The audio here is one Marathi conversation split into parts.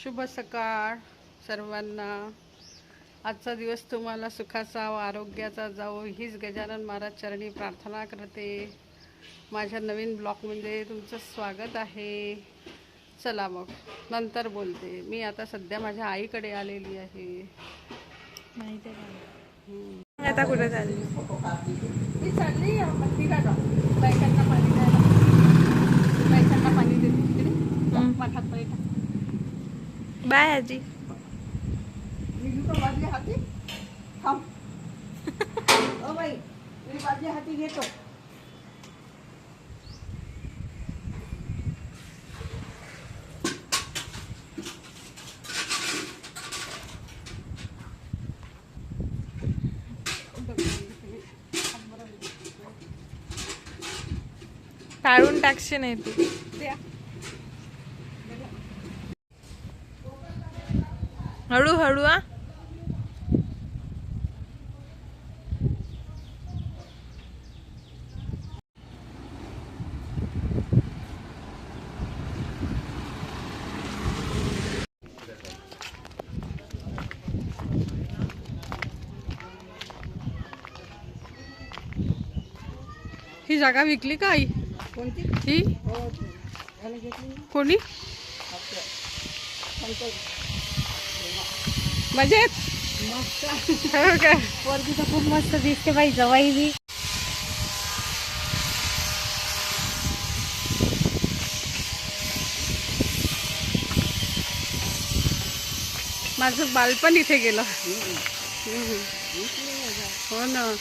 शुभ सकाळ सर्वांना. आजचा दिवस तुम्हाला सुखाचा व आरोग्याचा जावो हीच गजानन महाराज चरणी प्रार्थना करते. माझ्या नवीन ब्लॉगमध्ये तुमचं स्वागत आहे. चला मग नंतर बोलते. मी आता सध्या माझ्या आईकडे आलेली आहे. माहिती आहे आता कुठे चालली? मी चालली मंदिराला बायकांना पाणी द्यायला. बायकांना पाणी देते तिकडे मठात बैठा. बाय आजी. बादली हाती थांब. ओ बाई मी बादली हाती घेतो. काढून टाकशी नाही तू. हळू हळू आ. ही जागा विकली का आई? कोणती? ही कोणी? मजेत हो का? पोरगी तर खूप मस्त दिसते बाई. जवाई बी माझं बालपण इथे गेलं. हो ना.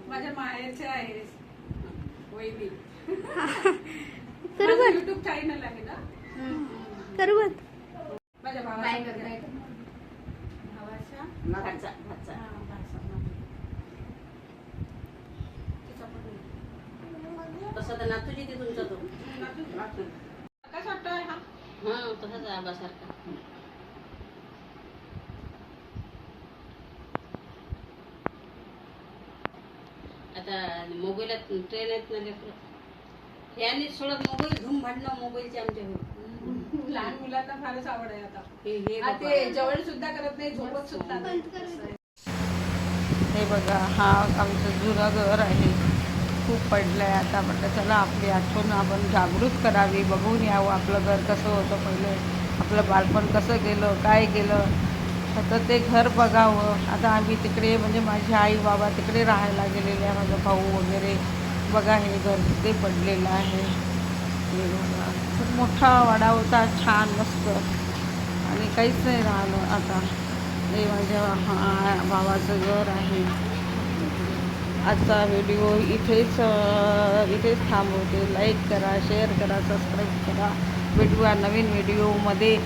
माझ्या माहेरचे आहे वहिनी. युट्यूब चॅनल आहे ना. माझ्या भावाच्या तसा तर नातूजी ते तुमचा तो कसं वाटतंय हा? हा तसाच आहे आबासारखा. आता मोबाईलात ट्रेन आहेत ना लेकरं. यांनी सोडत मोबाईल घेऊन भांडणं मोबाईलचे आमच्या घरी. लहान मुलांना फारच आवड आहे आता. हे आ, ते जवळ सुद्धा करत नाही, झोपत सुद्धा नाही. हे बघा, हा आमचं जुनं घर आहे. खूप पडलंय. आता म्हटलं चला आपली आठवण आपण जागृत करावी, बघून यावं आपलं घर कसं होतं पहिले, आपलं बालपण कसं गेलं, काय गेलं. आता ते घर बघावं. आता आम्ही तिकडे म्हणजे माझी आई बाबा तिकडे राहायला गेलेले आहे, माझा भाऊ वगैरे. बघा हे घर ते पडलेलं आहे. हे बघा, खूप मोठा वाडा होता, छान मस्त, आणि काहीच नाही राहिलं आता. हे माझ्या भावाचं घर आहे. आजचा व्हिडिओ इथेच थांबवते. लाईक करा, शेअर करा, सबस्क्राईब करा. भेटूया नवीन व्हिडिओमध्ये.